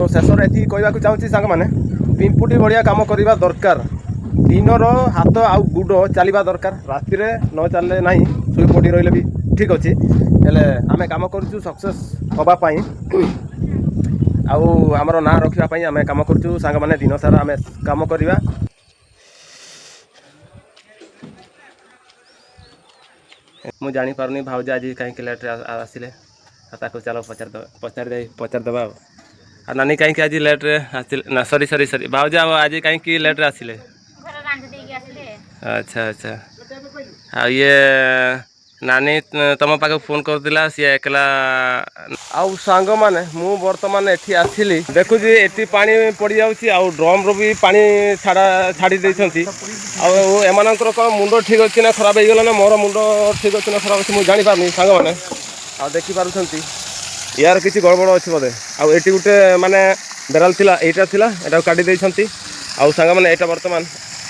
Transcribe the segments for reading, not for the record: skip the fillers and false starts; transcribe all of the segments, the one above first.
तो शेष में ये कहवाक चाहूँगी सांग मैंने पिंपुटी भाया कम करवा दरकार दिनर हाथ आउ गुड़ चलवा दरकार राति न चलने ना शुई पड़ी रही भी ठीक अच्छे हेले आम कम कर सक्सेस हाँपाई आमर ना रखापी आम कम कर सांग मैंने दिन सारा आम कम करवा मुझे जापारूनी भावज आज कहीं लेट्रे आसिले चलो पचारदे आ नानी कहीं आज लेट्रे आसिले ना सरी सरी सरी भावज आज कहीं लेट्रे आसिले अच्छा अच्छा आ ये नानी तुम पाक फोन करदिला सी एकला आउ सांग माने मु वर्तमान एठी आसिली देखुजी एठी पानी पड़ी जाउची आउ ड्रम रो भी पानी छाड़ी देछंती आउ एमानकर कोन मुंडो ठीक अछि ना खराब हे गेला ना मोर मुंडो ठीक अछि ना खराब अछि मु जानि पारनी सांग माने आ देखि पारुछंती यार किछि गड़बड़ अछि बदे आउ एठी गुटे माने बेराल थिला एटा थिला एटा काटी देछंती आउ सांग माने एटा वर्तमान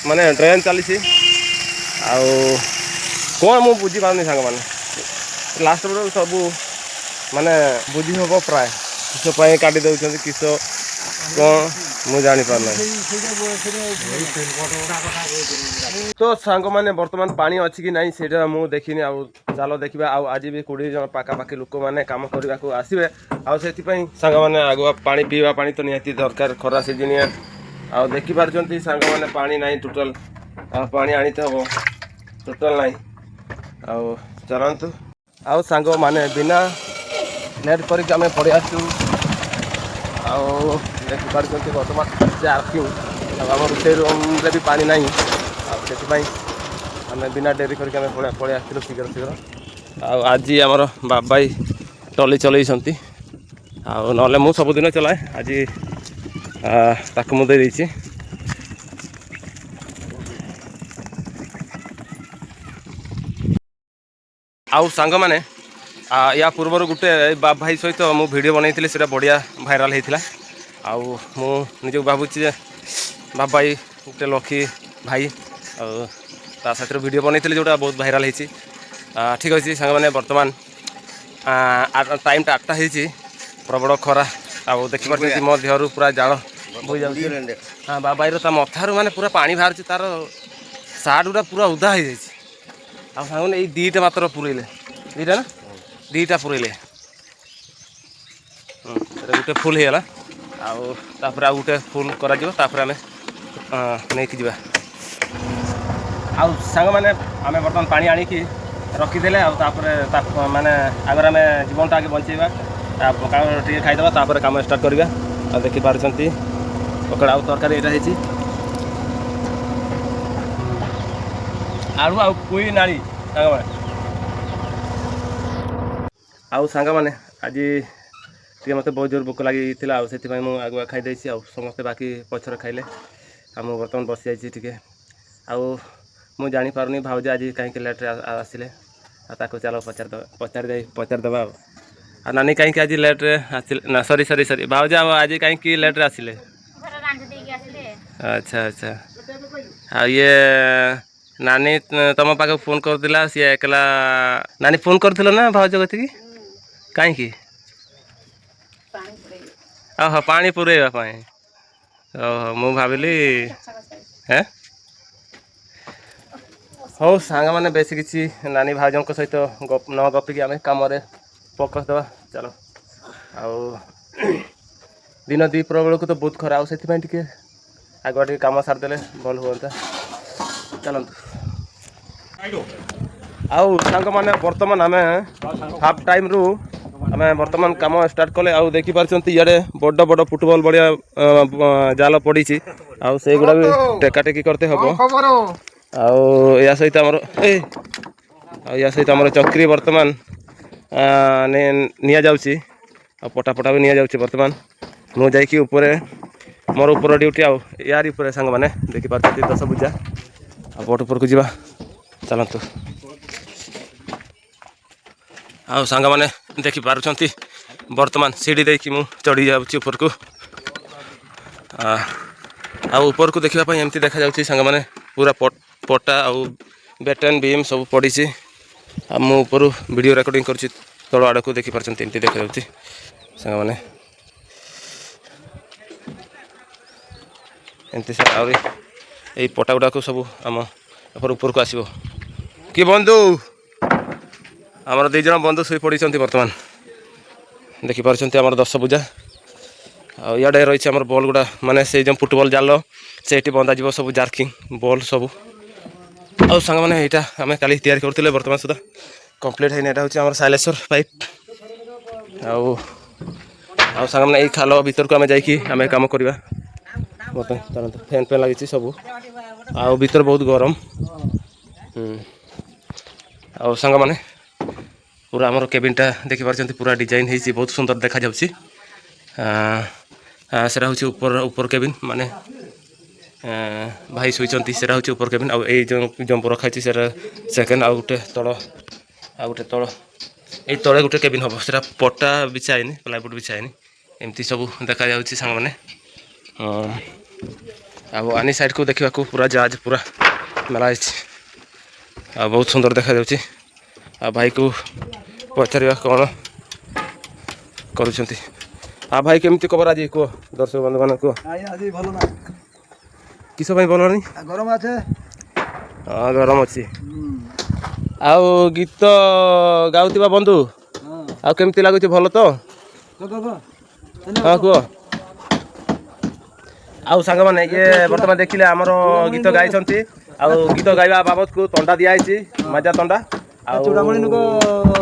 माने ड्रेन चलीछि आउ कौन मु बुझी पारनी सांग माने लास्ट सब माने बुझी हम प्राय किस काटी दौरान किस कौन मु जानी पारना तो सांग मैंने बर्तमान पानी अच्छी कि नहीं से मु देखनी चलो देखा आज भी 20 जन पाखापाखि लोक मैंने कम करने को आसवे आसे सांग मैंने आगुआ पानी पीवा पानी तो निहाती दरकार खरा सीजनिया आ देखिपार सांग मैंने पानी ना टोटाल पानी आनी हम टोटाल ना आउ चलतु आउ सांग माने बिना लेट करके आम पड़े आसू देखिपार बर्तमान जार्किंग आम रोषे रूम भी पानी ना से आम बिना डेरी करके आम पड़े आसलु शीघ्र शीघ्र आज आमर बाबाई टली चलती ना मु सबुदिन चलाए आज ताक मुझे देदेछि आउ सांग माने या पूर्वर गुटे बाप भाई सहित मु वीडियो बनई से बढ़िया भाइराल होता आउ मु निजक भावुची बाप भाई गोटे लकी भाई ता साथ वीडियो बनई जोटा बहुत भाइराल होती ठीक अच्छे सांग मैंने बर्तमान टाइम 8टा होती प्रबल खरा आउ देखिए मो देहर पूरा जाल बोई जाऊँ हाँ बाबाई मथारू माने पूरा पानी बाहर तार सार्ट गुड़ा पूरा उदा हो जाए आ सांग ये दीटा मात्र पुरैले दीटा ना दीटा पुरैले गोटे फुल होगा आउे आ गोटे फुल कर आम नहीं जा आउ सांग मैंने आम बर्तमान पानी आणिकी रखीदे माने आगे आम जीवन आगे बंचेगा पकाड़ टे खाईदे कम स्टार्ट करवा देखिपार पकड़ा आउ तरकारी यहाँ आलू आउ पुई नाड़ी सांग आउ सांग मैंने आज टे मत बहुत जोर भोक लगी से मुझे आगुआ खाईदे समस्ते बाकी पछर खाइले मुझे बर्तमान बसी जाइए मु जापारूनी भावज आज कहीं लेट्रे आसिले चलो पचारदे आ नानी कहीं आज लेट्रे आसिले ना सरी सरी सरी भावज आज कहीं लेट्रे आसिले अच्छा अच्छा आ ये नानी तुम पाक फोन करदिला सी एकला नानी फोन करथिलो ना भावज कथि कहीं हाँ पानी पुरेवा मु भाविली हैं हो सांग मैंने बेस किसी नानी भाजों सहित न गपिकी आम कम फोकस दवा चलो दिन दी प्रबल को तो बहुत खरा से आगुआ टे कम सारिदे भल हुआ चलतु आउ सांग मैंने बर्तमान आम हाफ टाइम रु आम बर्तमान कम स्टार्ट कले आउ देखिपार इे बड़ बड़ फुटबॉल बढ़िया जाल पड़ी से गुड़ा भी टेकाटेकी करते हम या सहित आमर चक्री बर्तमान निया जाउची पटा पटा भी निया जाउची बर्तमान मु जाइकी ऊपर मोर ऊपर ड्यूटी यार ऊपर सांग मैंने देखिपार 10 बुझा बोट ऊपर को जीवा चलतु आउ सांग मैंने देखिपार बर्तमान सीढ़ी देखी मु चढ़ी जाऊँगी ऊपर को ऊपर को देखापी एमती देखा जाऊँगी सांग मैंने पूरा पटा आउ बेटन बीम सब पड़ी मु ऊपर वीडियो रिकॉर्डिंग कर तल आड़ को देखिपार एमती देखा जाऊँगी सांग मैंने एमती सारा आउरी एई पटा गुडा को सब आम ऊपर को आसीबो कि बंधु आमर 2 जन बंधु शुई पड़ी बर्तमान देखि पारछंती आमर 10 पूजा आ इयाडे रही आमर बॉल गुडा माने से जो फुटबॉल जाल से बंधा जीव सब जार्किंग बॉल सब आ सांग मैंने यहाँ आम काली तैयारी करते बर्तमान सुधा कंप्लीट है यहाँ हूँ साइलेश्वर पाइप आउ सांग मैंने खाल भीतर को आम जामें कम करवा बर्तमान फैन फैन लगी सब आउ भीतर बहुत गरम आउ सांग मैंने पूरा आमर केबिनटा देखिपार पूरा डिजाइन है बहुत सुंदर देखा जाउछि सेटा हूँ ऊपर केबिन माने भाई शुईचंती सेटा हूँ ऊपर केबिन आउ जो जंप रखाई से सेकेंड आउ गोटे तल ये तले गोटे केबिन हम से पटा बिछाएनि प्लाईवुड बिछाएनि एमती सब देखा जाउछि सांग माने आनी साइड को देखा पूरा जहाज पूरा मेला आ बहुत सुंदर देखा जाउछि आ भाई को पचार कौन करुँच आ भाई केमती खबर आज कह दर्शक बंधु मान कह किस भल नहीं गरम আছে हाँ गरम अच्छी आउ गीत गाउतिबा बंधु आउ केमती लगुच भल तो हाँ कह आउ सांग माने ये बर्तमान देखिले आमर गीत गाई आउ गीत गाइबा बाबद को तंडा दिखाई मजा तंडा चूड़ामणि को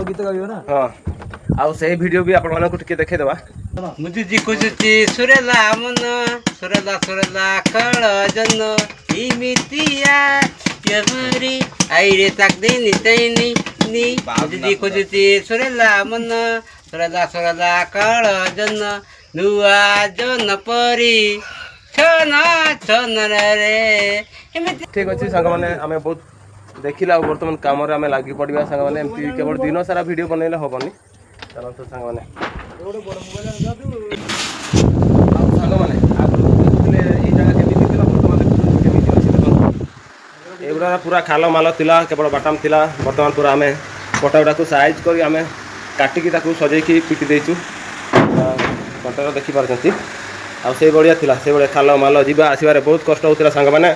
गीत गाइबो ना हाँ आउ से वीडियो भी आपण मानक टिके देखेदेबा मुझे जी खुजुची सुरेला मन सुरेला सुरेला कळ जन इमितिया यमरी आईरे ताकदी नितैनी नी मुझे जी खुजुची सुरेला मन सुरेला सुरेला कळ जन नुआ जन परी छन छन रे ठीक अच्छे सांग मैंने आम बहुत देखिला बर्तमान कम आम लगी पड़ा सांग मैंने एमती केवल दिन सारा वीडियो बनइले हेनी चलते सांग मैंने सांग मैंने एगुड़ा पूरा खाल माल थिला केवल बाटाम थिला बर्तमान पूरा आम पटा गुड़ा को साइज कर आम काटिकी सजेकी पिटी देचु पटा देखिपार आ से बढ़िया थिला से भाया खाल माल जीवा आसबार बहुत कष्ट होता सांग मैंने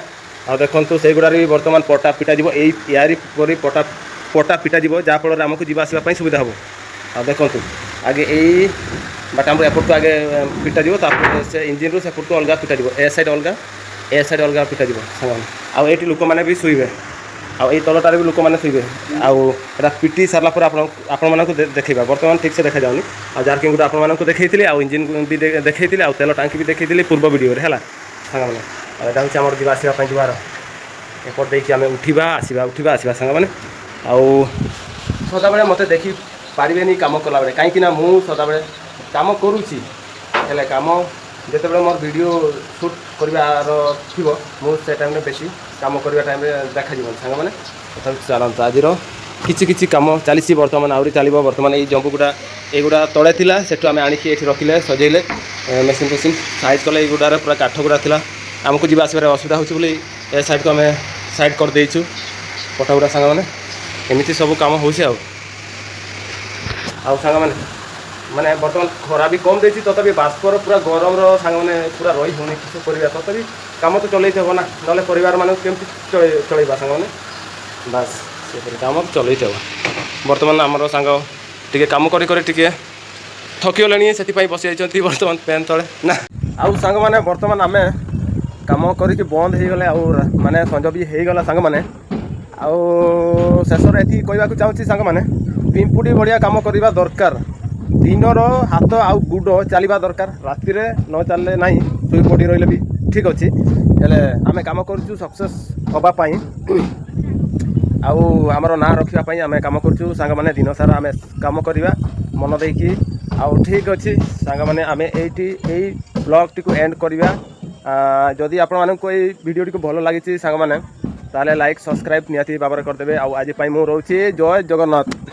आ देखो से गुड़ा भी बर्तमान पटा पिटा जीव यारी परी पटा पिटा जीव जहाँफल आमको जीवा आसवाई सुविधा हम आ देखो आगे यही बाटाम एपट को आगे पिटा जीव से इंजिन सेपट को अलग पिटा जीव ए साइड अलग पिटा जीव सांग आउ ये लोक मैंने भी शुवे आई तलटार भी लोक मैंने शुवे आउटा पिटी सारा पर आपण देखा बर्तमान ठीक से देखा जाऊनी आ जार्किंग गुटा आपको देखी आउ इंजिन भी देखी आउ तेल टांकी भी देखी पूर्व वीडियो है सांग मैंने यहाँ हूँ आम जा आसवाई जुआर एपट देखिए आम उठा आसवा सांग मैंने आउ सदा बेले मत देखी पारे कम कला बेले कहीं मुझ सदा बेले कम करुँची हेले कम जिते मोर वीडियो शूट करार थी मुझे टाइम बेसी कम करवा टाइम देखा सांग मैंने चलता आज किसी कम चली बर्तमान आहरी चलो बर्तमान ये जंप गुड़ा युड़ा तले थी से आम आणिकी ये रखिले सजेले मेसीन फेसीन साइज कले युडार पूरा काठ गुड़ा थी आमको जी आसबार असुविधा हो साइड को आम साइड कर देचु पटा गुड़ा सांग मैंने एमती सब कम हो सांग मैंने माने बर्तमान खरा भी कम देती तथापि बाष्पर पूरा गरम सांग मैंने पूरा रही होनी किस कर तथापि कम तो चलते हो ना ना परिवार मान केमती चलवा सांग मैंने बास से कम चलते हो बर्तमान आमर सांग टे कम कर थकीगले से बसी जाती बर्तमान पेन तले ना आउ सांग मैंने बर्तमान आम कम कर बंद हो गले माने संज भी हो गला सांग मैंने आउ शेष कहवाक चाहूँगी सांग मैंने पिंपुड़ी बढ़िया कम करवा दरकार दिनर हाथ आउ गुड चलवा दरकार राति न चलले ना शुई पड़ी रही भी ठीक अच्छे हेले आम कम करूँ सक्सेस हाँपाई आमर ना रखापी आम कम करूँ सांग मैंने दिन सारा आम कम करवा मन देकी आउ ठीक अच्छे सांग मैंने आम यही ब्लॉग टी एंड करवा जदि आपण मानक भिडियो टी भल लगी सांग मैंने ताले लाइक सब्सक्राइब निहाती भाव करदेवे आज मु रोचे जय जगन्नाथ।